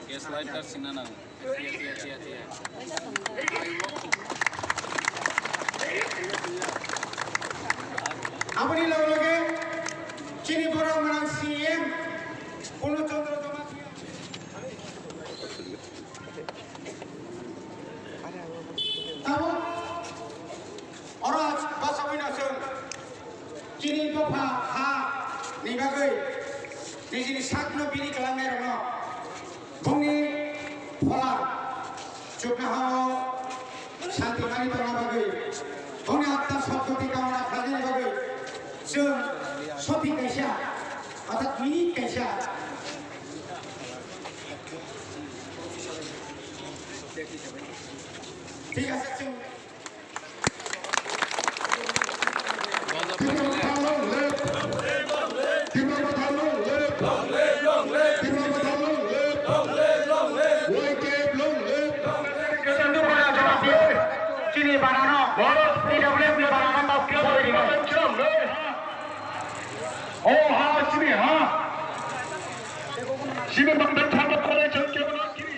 Gas lighter singana. আপনি লগে চিনি বড় মান সিএম পূর্ণচন্দ্র জমাতিয়া তাও অরাজ বাসাবিনাসন চিনি দফা হা নিবাগै निजिनि साखनो बिनि खालामनाय रङ बुंनि फला जोबनो हाओ शान्तिमानि दङ बागै बुंनि आत्मा शब्दनि कामना खालामनाय बागै जों सति कैसा अर्थात मिनि कैसा ঠিক আছে जों চিনি বানানো PWF বানানো তাও কেউ তৈরি করে ও হ্যাঁ চিনি হ্যাঁ শিবের মন্দির ঠান্ডা করে চলছে না চিনি